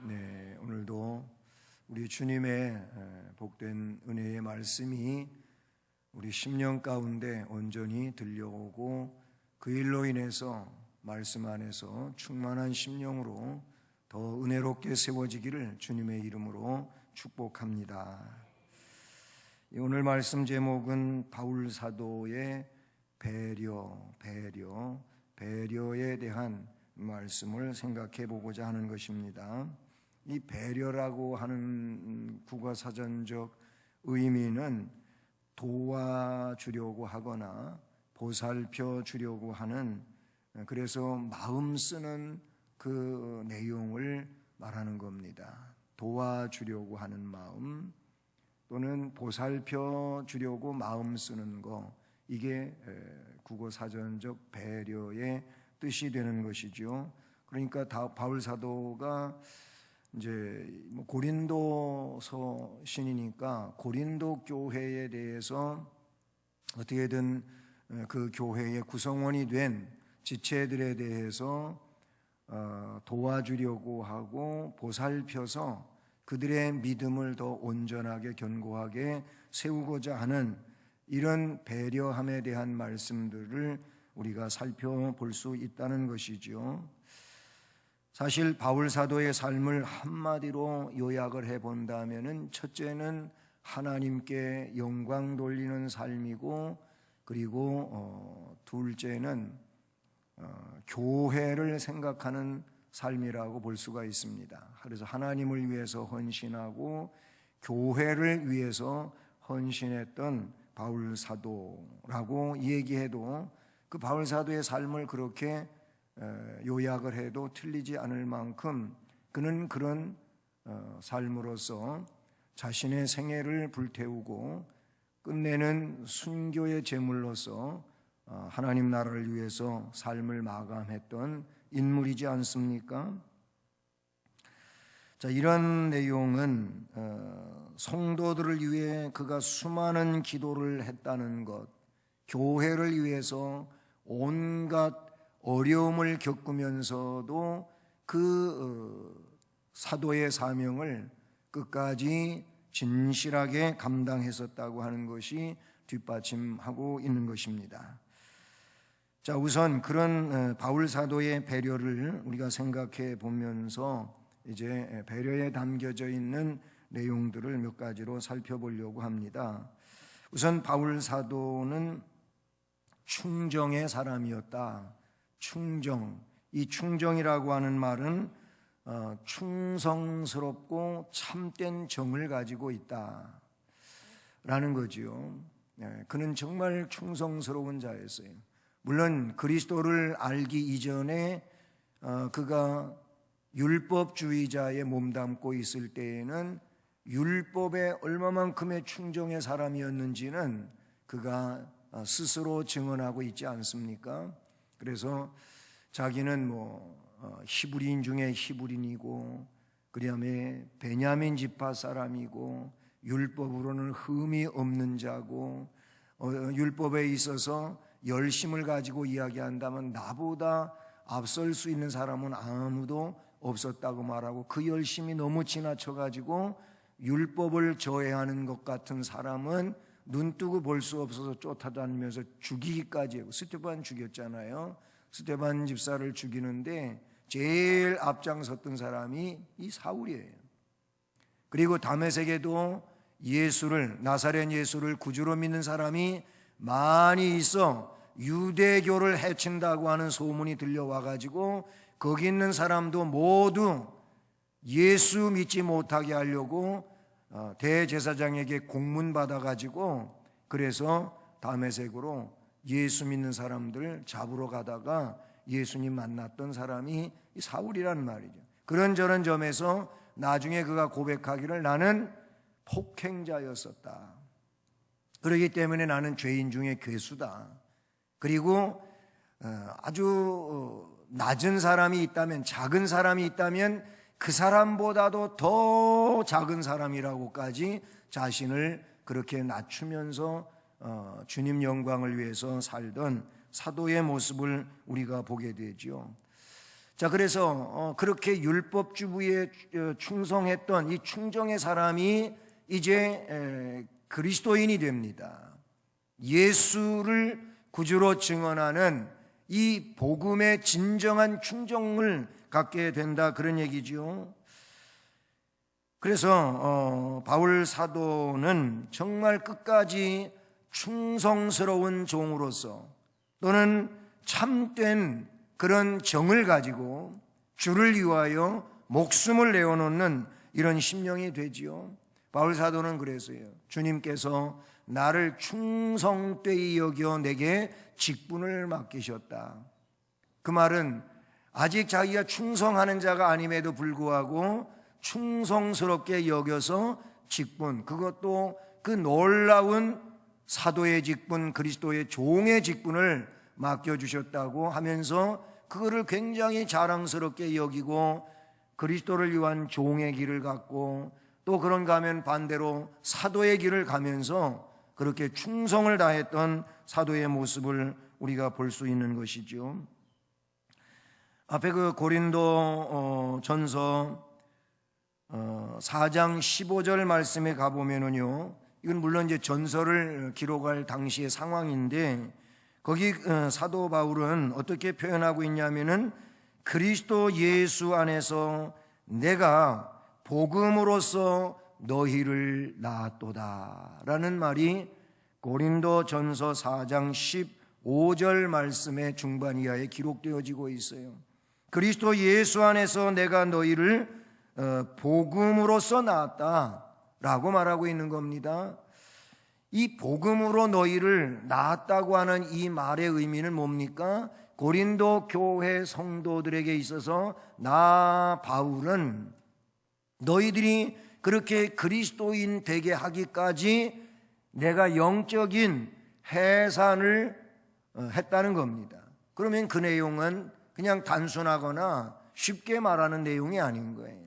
네, 오늘도 우리 주님의 복된 은혜의 말씀이 우리 심령 가운데 온전히 들려오고 그 일로 인해서 말씀 안에서 충만한 심령으로 더 은혜롭게 세워지기를 주님의 이름으로 축복합니다. 오늘 말씀 제목은 바울 사도의 배려에 대한 말씀을 생각해 보고자 하는 것입니다. 이 배려라고 하는 국어사전적 의미는 도와주려고 하거나 보살펴 주려고 하는, 그래서 마음 쓰는 그 내용을 말하는 겁니다. 도와주려고 하는 마음 또는 보살펴 주려고 마음 쓰는 거, 이게 국어사전적 배려의 뜻이 되는 것이죠. 그러니까 바울 사도가 이제 고린도서 신이니까 고린도 교회에 대해서 어떻게든 그 교회의 구성원이 된 지체들에 대해서 도와주려고 하고 보살펴서 그들의 믿음을 더 온전하게 견고하게 세우고자 하는 이런 배려함에 대한 말씀들을 우리가 살펴볼 수 있다는 것이죠. 사실 바울 사도의 삶을 한마디로 요약을 해본다면 첫째는 하나님께 영광 돌리는 삶이고, 그리고 둘째는 교회를 생각하는 삶이라고 볼 수가 있습니다. 그래서 하나님을 위해서 헌신하고 교회를 위해서 헌신했던 바울 사도라고 얘기해도 그 바울 사도의 삶을 그렇게 요약을 해도 틀리지 않을 만큼 그는 그런 삶으로서 자신의 생애를 불태우고 끝내는 순교의 제물로서 하나님 나라를 위해서 삶을 마감했던 인물이지 않습니까? 자, 이런 내용은 성도들을 위해 그가 수많은 기도를 했다는 것, 교회를 위해서 온갖 어려움을 겪으면서도 그 사도의 사명을 끝까지 진실하게 감당했었다고 하는 것이 뒷받침하고 있는 것입니다. 자, 우선 그런 바울 사도의 배려를 우리가 생각해 보면서 이제 배려에 담겨져 있는 내용들을 몇 가지로 살펴보려고 합니다. 우선 바울 사도는 충정의 사람이었다. 충정, 이 충정이라고 하는 말은 충성스럽고 참된 정을 가지고 있다라는 거지요. 그는 정말 충성스러운 자였어요. 물론 그리스도를 알기 이전에 그가 율법주의자에 몸담고 있을 때에는 율법에 얼마만큼의 충정의 사람이었는지는 그가 스스로 증언하고 있지 않습니까? 그래서 자기는 히브리인 중에 히브리인이고, 그다음에 베냐민 지파 사람이고, 율법으로는 흠이 없는 자고, 율법에 있어서 열심을 가지고 이야기한다면 나보다 앞설 수 있는 사람은 아무도 없었다고 말하고, 그 열심이 너무 지나쳐가지고 율법을 저해하는 것 같은 사람은 눈뜨고 볼 수 없어서 쫓아다니면서 죽이기까지 하고, 스데반 죽였잖아요. 스데반 집사를 죽이는데 제일 앞장섰던 사람이 이 사울이에요. 그리고 다메섹에도 나사렛 예수를 구주로 믿는 사람이 많이 있어 유대교를 해친다고 하는 소문이 들려와가지고 거기 있는 사람도 모두 예수 믿지 못하게 하려고 대제사장에게 공문 받아가지고, 그래서 다메섹으로 예수 믿는 사람들 잡으러 가다가 예수님 만났던 사람이 사울이라는 말이죠. 그런저런 점에서 나중에 그가 고백하기를 나는 폭행자였었다. 그렇기 때문에 나는 죄인 중에 괴수다. 그리고 아주 낮은 사람이 있다면, 작은 사람이 있다면 그 사람보다도 더 작은 사람이라고까지 자신을 그렇게 낮추면서 주님 영광을 위해서 살던 사도의 모습을 우리가 보게 되죠. 자, 그래서 그렇게 율법주부에 충성했던 이 충정의 사람이 이제 그리스도인이 됩니다. 예수를 구주로 증언하는 이 복음의 진정한 충정을 갖게 된다, 그런 얘기죠. 그래서 바울 사도는 정말 끝까지 충성스러운 종으로서 또는 참된 그런 정을 가지고 주를 위하여 목숨을 내어놓는 이런 심령이 되지요. 바울 사도는 그래서요, 주님께서 나를 충성되이 여겨 내게 직분을 맡기셨다. 그 말은 아직 자기가 충성하는 자가 아님에도 불구하고 충성스럽게 여겨서 직분, 그것도 그 놀라운 사도의 직분, 그리스도의 종의 직분을 맡겨주셨다고 하면서 그거를 굉장히 자랑스럽게 여기고 그리스도를 위한 종의 길을 갖고 또 그런가 하면 반대로 사도의 길을 가면서 그렇게 충성을 다했던 사도의 모습을 우리가 볼 수 있는 것이죠. 앞에 그 고린도 전서 4장 15절 말씀에 가보면은요, 이건 물론 이제 전설을 기록할 당시의 상황인데 거기 사도 바울은 어떻게 표현하고 있냐면은 그리스도 예수 안에서 내가 복음으로써 너희를 낳았도다 라는 말이 고린도 전서 4장 15절 말씀의 중반 이하에 기록되어지고 있어요. 그리스도 예수 안에서 내가 너희를 복음으로써 낳았다 라고 말하고 있는 겁니다. 이 복음으로 너희를 낳았다고 하는 이 말의 의미는 뭡니까? 고린도 교회 성도들에게 있어서 나 바울은 너희들이 그렇게 그리스도인 되게 하기까지 내가 영적인 해산을 했다는 겁니다. 그러면 그 내용은 그냥 단순하거나 쉽게 말하는 내용이 아닌 거예요.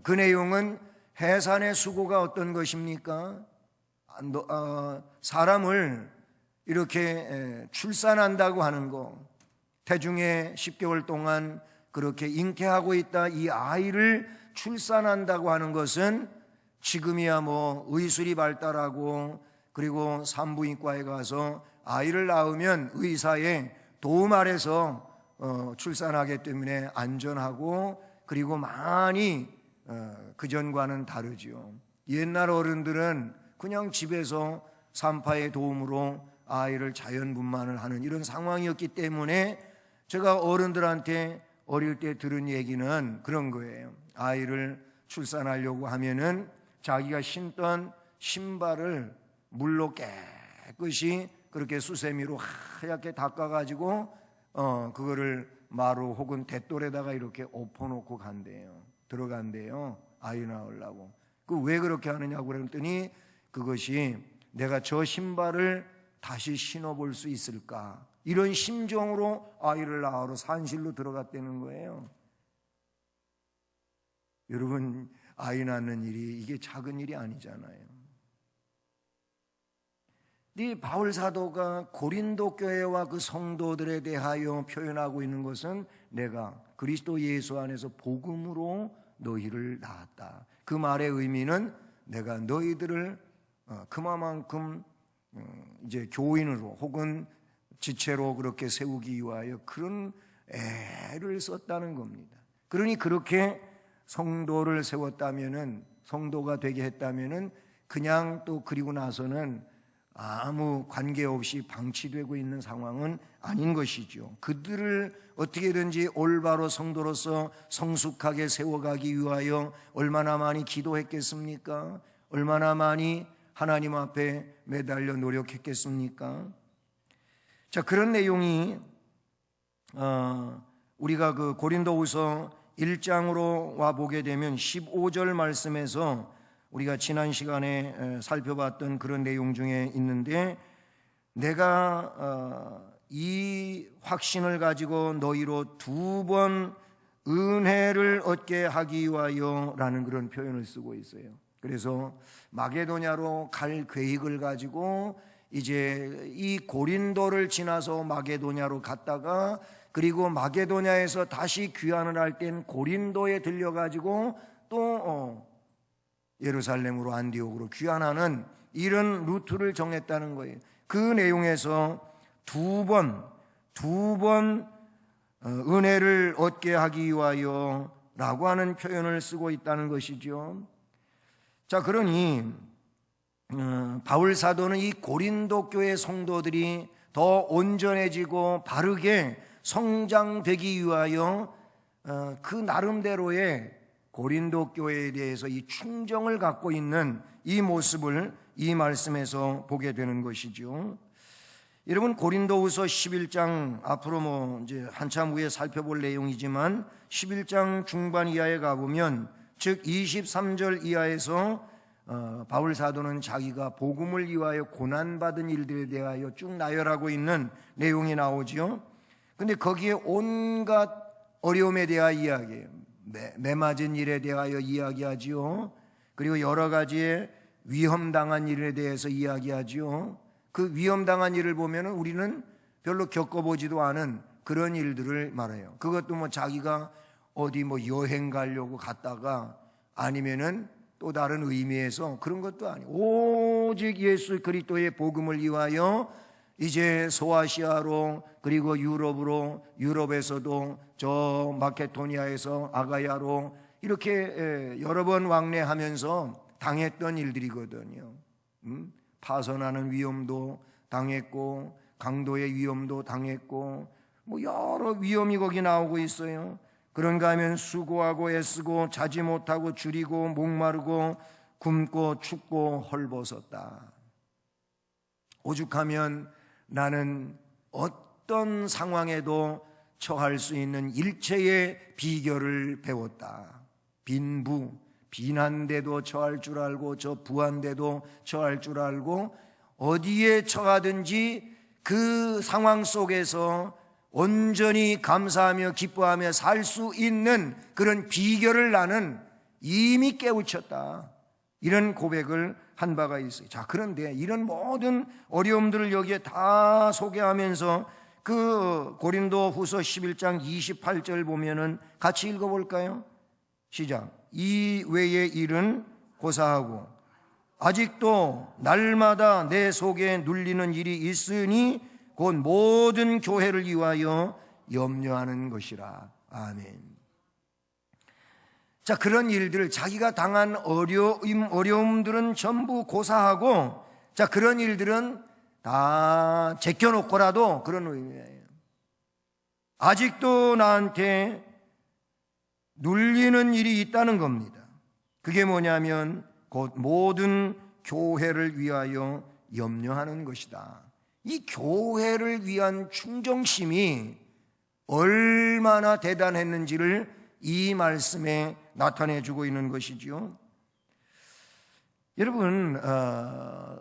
그 내용은 해산의 수고가 어떤 것입니까? 사람을 이렇게 출산한다고 하는 거, 태중에 10개월 동안 그렇게 잉태하고 있다, 이 아이를 출산한다고 하는 것은 지금이야 뭐 의술이 발달하고 그리고 산부인과에 가서 아이를 낳으면 의사의 도움 아래서 출산하기 때문에 안전하고 그리고 많이 그전과는 다르지요. 옛날 어른들은 그냥 집에서 산파의 도움으로 아이를 자연분만을 하는 이런 상황이었기 때문에 제가 어른들한테 어릴 때 들은 얘기는 그런 거예요. 아이를 출산하려고 하면은 자기가 신던 신발을 물로 깨끗이 그렇게 수세미로 하얗게 닦아가지고 그거를 마루 혹은 대돌에다가 이렇게 엎어놓고 간대요. 들어간대요. 아이 낳으려고. 그 왜 그렇게 하느냐고 그랬더니 그것이 내가 저 신발을 다시 신어볼 수 있을까, 이런 심정으로 아이를 낳으러 산실로 들어갔다는 거예요. 여러분, 아이 낳는 일이 이게 작은 일이 아니잖아요. 이 바울 사도가 고린도 교회와 그 성도들에 대하여 표현하고 있는 것은 내가 그리스도 예수 안에서 복음으로 너희를 낳았다. 그 말의 의미는 내가 너희들을 그만큼 이제 교인으로 혹은 지체로 그렇게 세우기 위하여 그런 애를 썼다는 겁니다. 그러니 그렇게 성도를 세웠다면은, 성도가 되게 했다면은 그냥 또 그리고 나서는 아무 관계없이 방치되고 있는 상황은 아닌 것이죠. 그들을 어떻게든지 올바로 성도로서 성숙하게 세워가기 위하여 얼마나 많이 기도했겠습니까? 얼마나 많이 하나님 앞에 매달려 노력했겠습니까? 자, 그런 내용이 우리가 그 고린도후서 1장으로 와 보게 되면 15절 말씀에서 우리가 지난 시간에 살펴봤던 그런 내용 중에 있는데, 내가 이 확신을 가지고 너희로 2번 은혜를 얻게 하기 위하여 라는 그런 표현을 쓰고 있어요. 그래서 마게도냐로 갈 계획을 가지고 이제 이 고린도를 지나서 마게도냐로 갔다가 그리고 마게도냐에서 다시 귀환을 할 땐 고린도에 들려가지고 또 예루살렘으로 안디옥으로 귀환하는 이런 루트를 정했다는 거예요. 그 내용에서 두 번 은혜를 얻게 하기 위하여 라고 하는 표현을 쓰고 있다는 것이죠. 자, 그러니 바울 사도는 이 고린도 교회 성도들이 더 온전해지고 바르게 성장되기 위하여 그 나름대로의 고린도 교회에 대해서 이 충정을 갖고 있는 이 모습을 이 말씀에서 보게 되는 것이죠. 여러분, 고린도후서 11장 앞으로 이제 한참 후에 살펴볼 내용이지만 11장 중반 이하에 가보면, 즉 23절 이하에서 바울 사도는 자기가 복음을 위하여 고난받은 일들에 대하여 쭉 나열하고 있는 내용이 나오죠. 근데 거기에 온갖 어려움에 대하여 이야기해요. 매맞은 일에 대하여 이야기하지요. 그리고 여러 가지의 위험당한 일에 대해서 이야기하지요. 그 위험당한 일을 보면은 우리는 별로 겪어보지도 않은 그런 일들을 말해요. 그것도 자기가 어디 여행 가려고 갔다가 아니면은 또 다른 의미에서 그런 것도 아니고 오직 예수 그리스도의 복음을 위하여 이제 소아시아로 그리고 유럽에서도 저 마케도니아에서 아가야로 이렇게 여러 번 왕래하면서 당했던 일들이거든요. 파선하는 위험도 당했고 강도의 위험도 당했고 여러 위험이 거기 나오고 있어요. 그런가 하면 수고하고 애쓰고 자지 못하고 줄이고 목마르고 굶고 춥고 헐벗었다. 오죽하면 나는 어떤 상황에도 처할 수 있는 일체의 비결을 배웠다. 빈부, 빈한데도 처할 줄 알고 저 부한데도 처할 줄 알고 어디에 처하든지 그 상황 속에서 온전히 감사하며 기뻐하며 살 수 있는 그런 비결을 나는 이미 깨우쳤다. 이런 고백을 한 바가 있어요. 자, 그런데 이런 모든 어려움들을 여기에 다 소개하면서 그 고린도 후서 11장 28절 보면은 같이 읽어볼까요? 시작. 이 외의 일은 고사하고 아직도 날마다 내 속에 눌리는 일이 있으니 곧 모든 교회를 위하여 염려하는 것이라. 아멘. 자, 그런 일들, 자기가 당한 어려움들은 전부 고사하고, 자, 그런 일들은 다 제껴놓고라도 그런 의미예요. 아직도 나한테 눌리는 일이 있다는 겁니다. 그게 뭐냐면 곧 모든 교회를 위하여 염려하는 것이다. 이 교회를 위한 충정심이 얼마나 대단했는지를 이 말씀에 나타내주고 있는 것이죠. 여러분,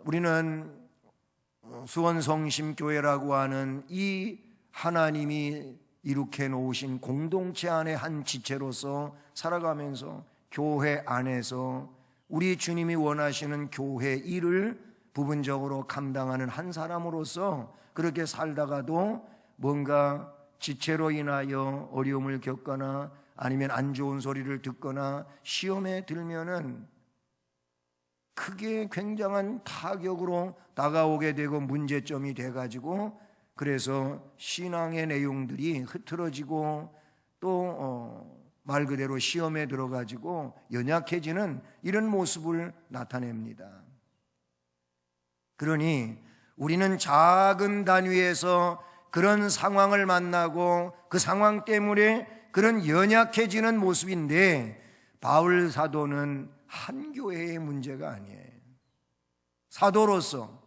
우리는 수원성심교회라고 하는 이 하나님이 이룩해 놓으신 공동체 안의 한 지체로서 살아가면서 교회 안에서 우리 주님이 원하시는 교회 일을 부분적으로 감당하는 한 사람으로서 그렇게 살다가도 뭔가 지체로 인하여 어려움을 겪거나 아니면 안 좋은 소리를 듣거나 시험에 들면은 그게 굉장한 타격으로 다가오게 되고 문제점이 돼가지고 그래서 신앙의 내용들이 흐트러지고 또 말 그대로 시험에 들어가지고 연약해지는 이런 모습을 나타냅니다. 그러니 우리는 작은 단위에서 그런 상황을 만나고 그 상황 때문에 그런 연약해지는 모습인데 바울 사도는 한 교회의 문제가 아니에요. 사도로서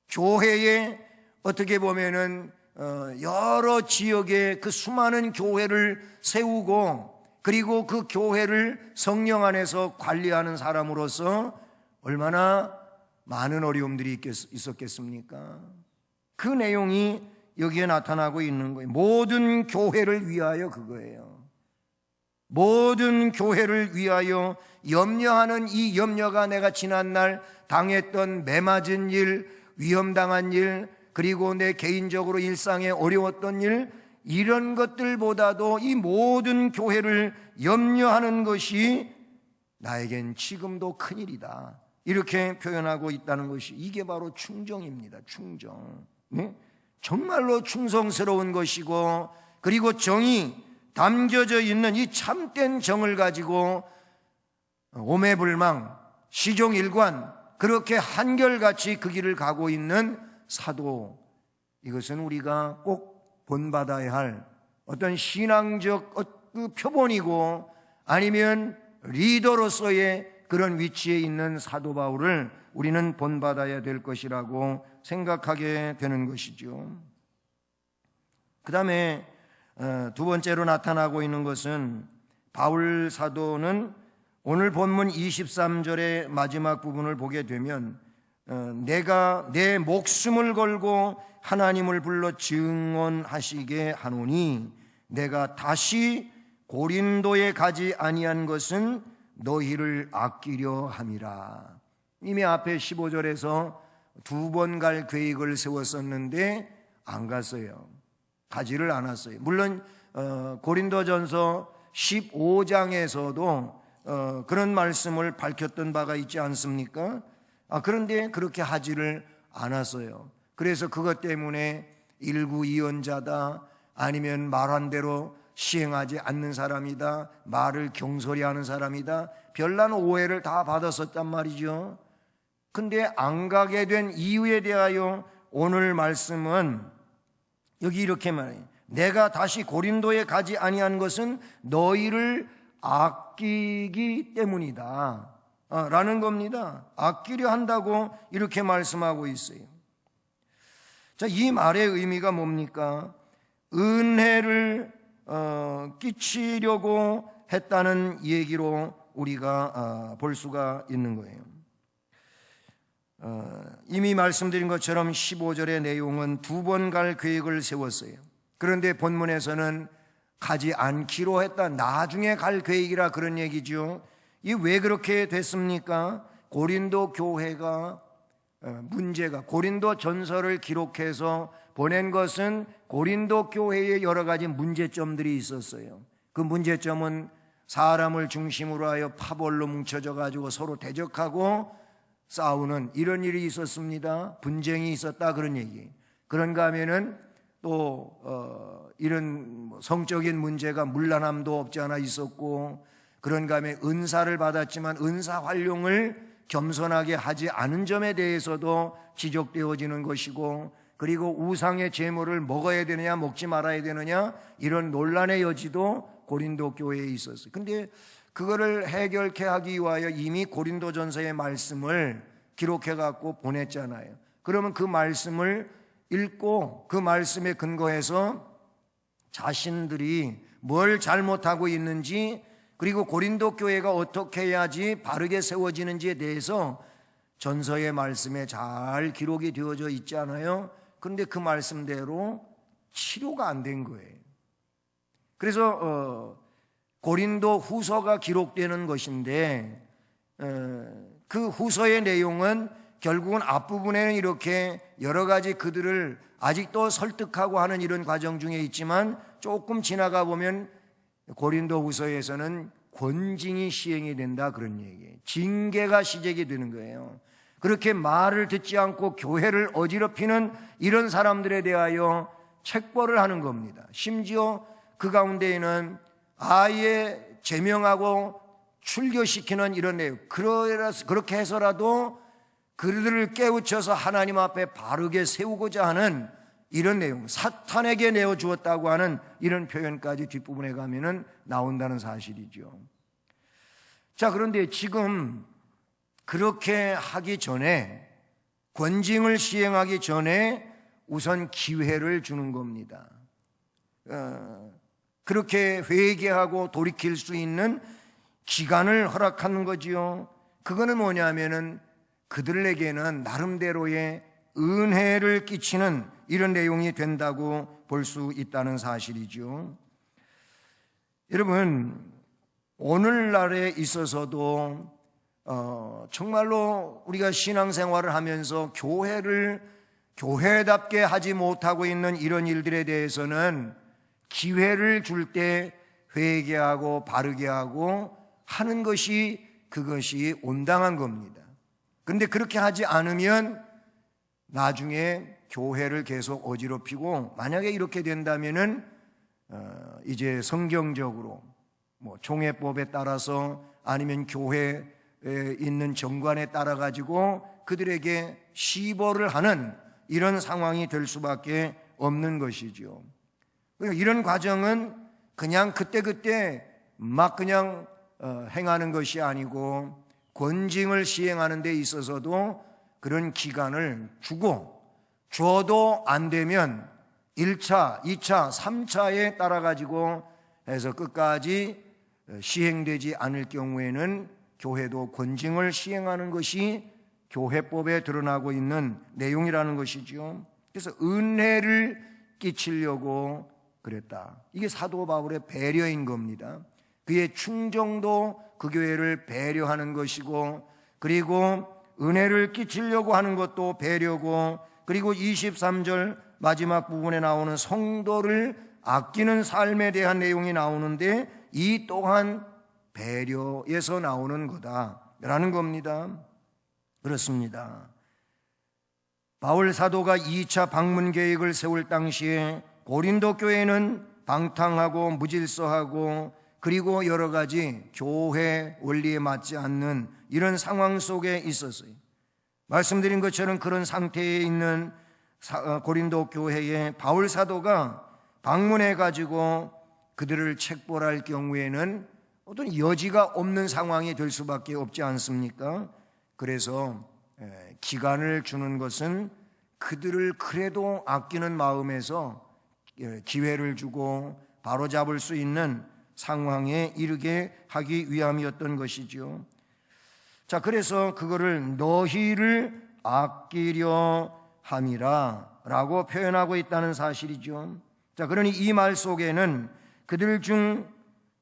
교회에 어떻게 보면은 여러 지역의 그 수많은 교회를 세우고 그리고 그 교회를 성령 안에서 관리하는 사람으로서 얼마나 많은 어려움들이 있었겠습니까? 그 내용이 여기에 나타나고 있는 거예요. 모든 교회를 위하여 그거예요. 모든 교회를 위하여 염려하는 이 염려가 내가 지난날 당했던 매맞은 일, 위험당한 일, 그리고 내 개인적으로 일상에 어려웠던 일, 이런 것들보다도 이 모든 교회를 염려하는 것이 나에겐 지금도 큰일이다. 이렇게 표현하고 있다는 것이 이게 바로 충정입니다. 충정. 네? 정말로 충성스러운 것이고, 그리고 정이 담겨져 있는 이 참된 정을 가지고 오매불망, 시종일관 그렇게 한결같이 그 길을 가고 있는 사도, 이것은 우리가 꼭 본받아야 할 어떤 신앙적 그 표본이고, 아니면 리더로서의 그런 위치에 있는 사도 바울을 우리는 본받아야 될 것이라고 생각하게 되는 것이죠. 그 다음에 두 번째로 나타나고 있는 것은, 바울 사도는 오늘 본문 23절의 마지막 부분을 보게 되면 내가 내 목숨을 걸고 하나님을 불러 증언하시게 하노니 내가 다시 고린도에 가지 아니한 것은 너희를 아끼려 함이라. 이미 앞에 15절에서 두 번 갈 계획을 세웠었는데 안 갔어요. 가지를 않았어요. 물론 고린도전서 15장에서도 그런 말씀을 밝혔던 바가 있지 않습니까? 그런데 그렇게 하지를 않았어요. 그래서 그것 때문에 일구이언자다, 아니면 말한 대로 시행하지 않는 사람이다, 말을 경솔히 하는 사람이다, 별난 오해를 다 받았었단 말이죠. 근데 안 가게 된 이유에 대하여 오늘 말씀은 여기 이렇게 말해요. 내가 다시 고린도에 가지 아니한 것은 너희를 아끼기 때문이다 라는 겁니다. 아끼려 한다고 이렇게 말씀하고 있어요. 자, 이 말의 의미가 뭡니까? 은혜를 끼치려고 했다는 얘기로 우리가 볼 수가 있는 거예요. 이미 말씀드린 것처럼 15절의 내용은 두 번 갈 계획을 세웠어요. 그런데 본문에서는 가지 않기로 했다, 나중에 갈 계획이라 그런 얘기죠. 이 왜 그렇게 됐습니까? 고린도 교회가 문제가, 고린도 전서를 기록해서 보낸 것은 고린도 교회에 여러 가지 문제점들이 있었어요. 그 문제점은 사람을 중심으로 하여 파벌로 뭉쳐져 가지고 서로 대적하고 싸우는 이런 일이 있었습니다. 분쟁이 있었다 그런 얘기. 그런가 하면은 또 이런 성적인 문제가 문란함도 없지 않아 있었고, 그런가 하면 은사를 받았지만 은사 활용을 겸손하게 하지 않은 점에 대해서도 지적되어지는 것이고, 그리고 우상의 제물을 먹어야 되느냐 먹지 말아야 되느냐 이런 논란의 여지도 고린도 교회에 있었어요. 근데 그거를 해결케 하기 위하여 이미 고린도전서의 말씀을 기록해 갖고 보냈잖아요. 그러면 그 말씀을 읽고 그 말씀에 근거해서 자신들이 뭘 잘못하고 있는지, 그리고 고린도 교회가 어떻게 해야지 바르게 세워지는지에 대해서 전서의 말씀에 잘 기록이 되어져 있잖아요. 그런데 그 말씀대로 치료가 안 된 거예요. 그래서 고린도 후서가 기록되는 것인데 그 후서의 내용은 결국은 앞부분에는 이렇게 여러 가지 그들을 아직도 설득하고 하는 이런 과정 중에 있지만, 조금 지나가 보면 고린도 후서에서는 권징이 시행이 된다 그런 얘기예요. 징계가 시작이 되는 거예요. 그렇게 말을 듣지 않고 교회를 어지럽히는 이런 사람들에 대하여 책벌을 하는 겁니다. 심지어 그 가운데에는 아예 제명하고 출교시키는 이런 내용, 그렇게 해서라도 그들을 깨우쳐서 하나님 앞에 바르게 세우고자 하는 이런 내용, 사탄에게 내어주었다고 하는 이런 표현까지 뒷부분에 가면은 나온다는 사실이죠. 자, 그런데 지금 그렇게 하기 전에, 권징을 시행하기 전에 우선 기회를 주는 겁니다. 그렇게 회개하고 돌이킬 수 있는 기간을 허락하는 거지요. 그거는 뭐냐면은 그들에게는 나름대로의 은혜를 끼치는 이런 내용이 된다고 볼 수 있다는 사실이죠. 여러분, 오늘날에 있어서도 정말로 우리가 신앙생활을 하면서 교회를 교회답게 하지 못하고 있는 이런 일들에 대해서는 기회를 줄 때 회개하고 바르게 하고 하는 것이 그것이 온당한 겁니다. 그런데 그렇게 하지 않으면 나중에 교회를 계속 어지럽히고, 만약에 이렇게 된다면은 이제 성경적으로 총회법에 따라서 아니면 교회에 있는 정관에 따라 가지고 그들에게 시벌을 하는 이런 상황이 될 수밖에 없는 것이죠. 그러니까 이런 과정은 그냥 그때그때 막 그냥 행하는 것이 아니고, 권징을 시행하는 데 있어서도 그런 기간을 줘도 안 되면 1차, 2차, 3차에 따라 가지고 해서 끝까지 시행되지 않을 경우에는 교회도 권징을 시행하는 것이 교회법에 드러나고 있는 내용이라는 것이죠. 그래서 은혜를 끼치려고 그랬다. 이게 사도 바울의 배려인 겁니다. 그의 충정도 그 교회를 배려하는 것이고, 그리고 은혜를 끼치려고 하는 것도 배려고, 그리고 23절 마지막 부분에 나오는 성도를 아끼는 삶에 대한 내용이 나오는데, 이 또한 배려에서 나오는 거다라는 겁니다. 그렇습니다. 바울 사도가 2차 방문 계획을 세울 당시에 고린도 교회는 방탕하고 무질서하고, 그리고 여러 가지 교회 원리에 맞지 않는 이런 상황 속에 있었어요. 말씀드린 것처럼 그런 상태에 있는 고린도 교회에 바울 사도가 방문해 가지고 그들을 책벌할 경우에는 어떤 여지가 없는 상황이 될 수밖에 없지 않습니까? 그래서 기간을 주는 것은 그들을 그래도 아끼는 마음에서 기회를 주고 바로잡을 수 있는 상황에 이르게 하기 위함이었던 것이죠. 자, 그래서 그거를 너희를 아끼려 함이라 라고 표현하고 있다는 사실이죠. 자, 그러니 이 말 속에는 그들 중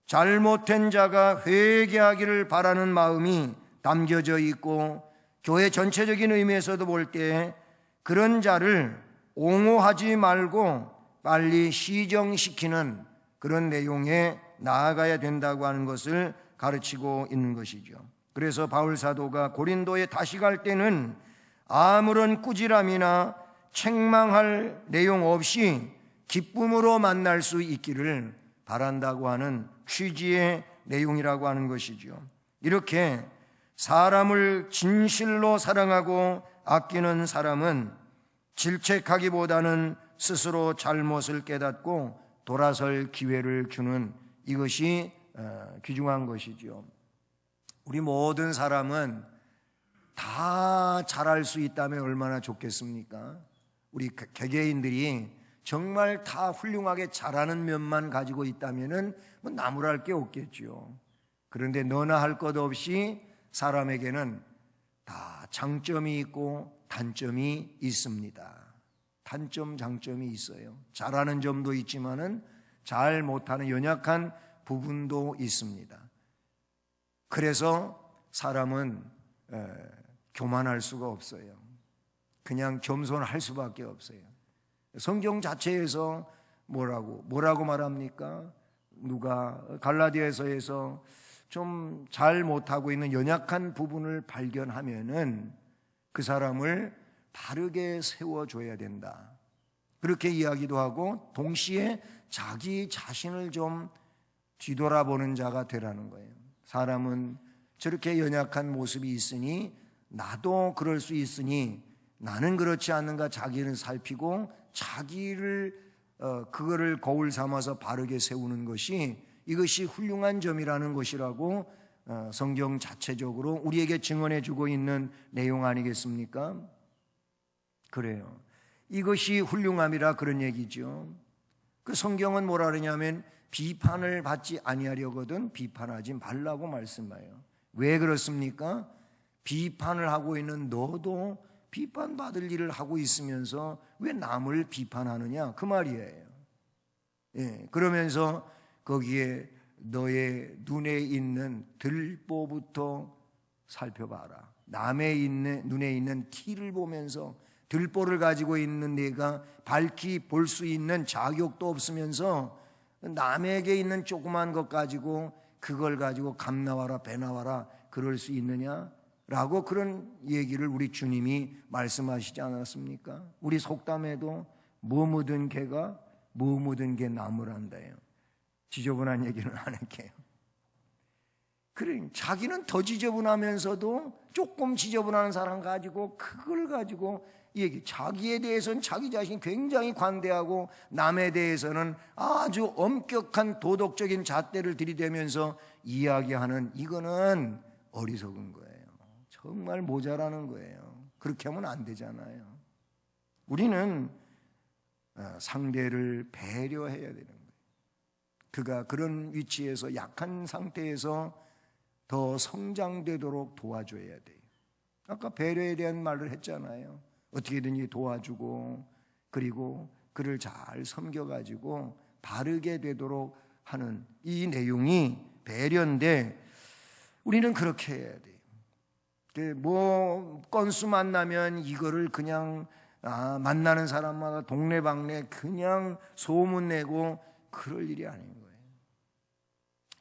잘못된 자가 회개하기를 바라는 마음이 담겨져 있고, 교회 전체적인 의미에서도 볼 때 그런 자를 옹호하지 말고 빨리 시정시키는 그런 내용에 나아가야 된다고 하는 것을 가르치고 있는 것이죠. 그래서 바울 사도가 고린도에 다시 갈 때는 아무런 꾸지람이나 책망할 내용 없이 기쁨으로 만날 수 있기를 바란다고 하는 취지의 내용이라고 하는 것이죠. 이렇게 사람을 진실로 사랑하고 아끼는 사람은 질책하기보다는 스스로 잘못을 깨닫고 돌아설 기회를 주는, 이것이 귀중한 것이죠. 우리 모든 사람은 다 잘할 수 있다면 얼마나 좋겠습니까? 우리 개개인들이 정말 다 훌륭하게 잘하는 면만 가지고 있다면 뭐 나무랄 게 없겠죠. 그런데 너나 할 것 없이 사람에게는 다 장점이 있고 단점이 있습니다. 단점, 장점이 있어요. 잘하는 점도 있지만은 잘 못하는 연약한 부분도 있습니다. 그래서 사람은 교만할 수가 없어요. 그냥 겸손할 수밖에 없어요. 성경 자체에서 뭐라고 말합니까? 누가 갈라디아서에서 좀 잘 못하고 있는 연약한 부분을 발견하면은 그 사람을 바르게 세워줘야 된다. 그렇게 이야기도 하고, 동시에 자기 자신을 좀 뒤돌아보는 자가 되라는 거예요. 사람은 저렇게 연약한 모습이 있으니 나도 그럴 수 있으니 나는 그렇지 않는가 자기를 살피고 그거를 거울 삼아서 바르게 세우는 것이, 이것이 훌륭한 점이라는 것이라고 성경 자체적으로 우리에게 증언해 주고 있는 내용 아니겠습니까? 그래요. 이것이 훌륭함이라 그런 얘기죠. 그 성경은 뭐라 그러냐면 비판을 받지 아니하려거든 비판하지 말라고 말씀해요. 왜 그렇습니까? 비판을 하고 있는 너도 비판받을 일을 하고 있으면서 왜 남을 비판하느냐 그 말이에요. 예, 그러면서 거기에 너의 눈에 있는 들보부터 살펴봐라. 남의 눈에 있는 티를 보면서 들보를 가지고 있는 내가 밝히 볼 수 있는 자격도 없으면서 남에게 있는 조그만 것 가지고 그걸 가지고 감 나와라 배 나와라 그럴 수 있느냐라고 그런 얘기를 우리 주님이 말씀하시지 않았습니까? 우리 속담에도 뭐 묻은 개가 뭐 묻은 개 나무란다요. 지저분한 얘기는 안 할게요. 그래, 자기는 더 지저분하면서도 조금 지저분한 사람 가지고 그걸 가지고 자기에 대해서는 자기 자신이 굉장히 관대하고 남에 대해서는 아주 엄격한 도덕적인 잣대를 들이대면서 이야기하는, 이거는 어리석은 거예요. 정말 모자라는 거예요. 그렇게 하면 안 되잖아요. 우리는 상대를 배려해야 되는 거예요. 그가 그런 위치에서 약한 상태에서 더 성장되도록 도와줘야 돼요. 아까 배려에 대한 말을 했잖아요. 어떻게든지 도와주고 그리고 그를 잘 섬겨가지고 바르게 되도록 하는 이 내용이 배려인데, 우리는 그렇게 해야 돼요. 뭐 건수 만나면 이거를 그냥 만나는 사람마다 동네방네 그냥 소문내고 그럴 일이 아닌 거예요.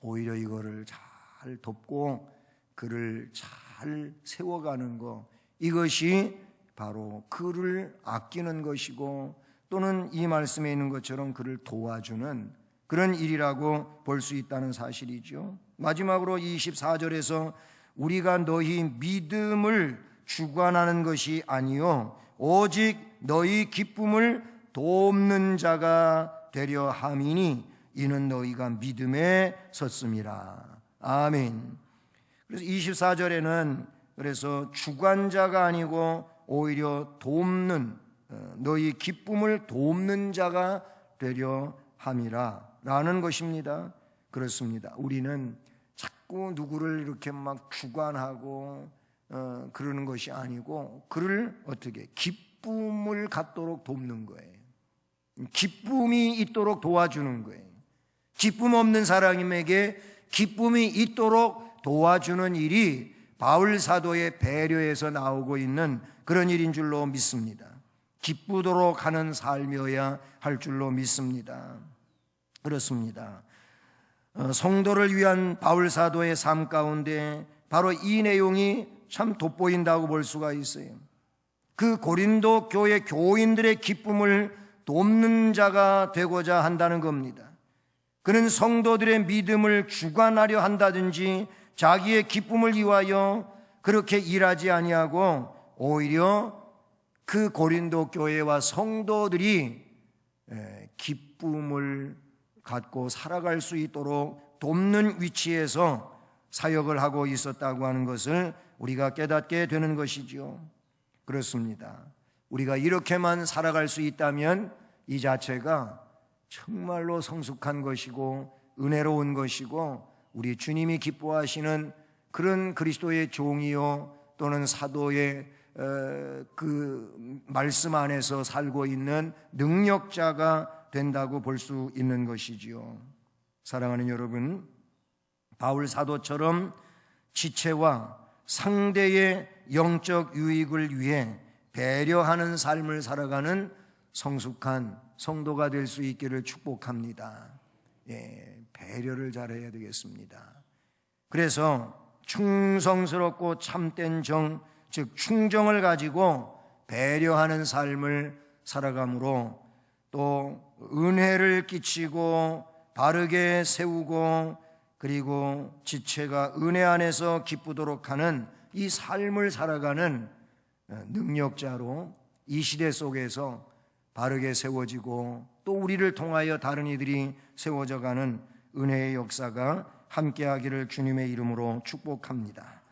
오히려 이거를 잘 돕고 그를 잘 세워가는 거, 이것이 바로 그를 아끼는 것이고 또는 이 말씀에 있는 것처럼 그를 도와주는 그런 일이라고 볼 수 있다는 사실이죠. 마지막으로 24절에서 우리가 너희 믿음을 주관하는 것이 아니요 오직 너희 기쁨을 돕는 자가 되려 함이니 이는 너희가 믿음에 섰음이라. 아멘. 그래서 24절에는 그래서 주관자가 아니고 오히려 돕는, 너희 기쁨을 돕는 자가 되려 함이라 라는 것입니다. 그렇습니다. 우리는 자꾸 누구를 이렇게 막 주관하고 그러는 것이 아니고 그를 어떻게 기쁨을 갖도록 돕는 거예요. 기쁨이 있도록 도와주는 거예요. 기쁨 없는 사람에게 기쁨이 있도록 도와주는 일이 바울 사도의 배려에서 나오고 있는 그런 일인 줄로 믿습니다. 기쁘도록 하는 삶이어야 할 줄로 믿습니다. 그렇습니다. 성도를 위한 바울 사도의 삶 가운데 바로 이 내용이 참 돋보인다고 볼 수가 있어요. 그 고린도 교회 교인들의 기쁨을 돕는 자가 되고자 한다는 겁니다. 그는 성도들의 믿음을 주관하려 한다든지 자기의 기쁨을 위하여 그렇게 일하지 아니하고 오히려 그 고린도 교회와 성도들이 기쁨을 갖고 살아갈 수 있도록 돕는 위치에서 사역을 하고 있었다고 하는 것을 우리가 깨닫게 되는 것이죠. 그렇습니다. 우리가 이렇게만 살아갈 수 있다면 이 자체가 정말로 성숙한 것이고 은혜로운 것이고 우리 주님이 기뻐하시는 그런 그리스도의 종이요 또는 사도의 그 말씀 안에서 살고 있는 능력자가 된다고 볼 수 있는 것이지요. 사랑하는 여러분, 바울 사도처럼 지체와 상대의 영적 유익을 위해 배려하는 삶을 살아가는 성숙한 성도가 될 수 있기를 축복합니다. 배려를 잘해야 되겠습니다. 그래서 충성스럽고 참된 정, 즉 충정을 가지고 배려하는 삶을 살아감으로 또 은혜를 끼치고 바르게 세우고 그리고 지체가 은혜 안에서 기쁘도록 하는 이 삶을 살아가는 능력자로 이 시대 속에서 바르게 세워지고 또 우리를 통하여 다른 이들이 세워져가는 은혜의 역사가 함께하기를 주님의 이름으로 축복합니다.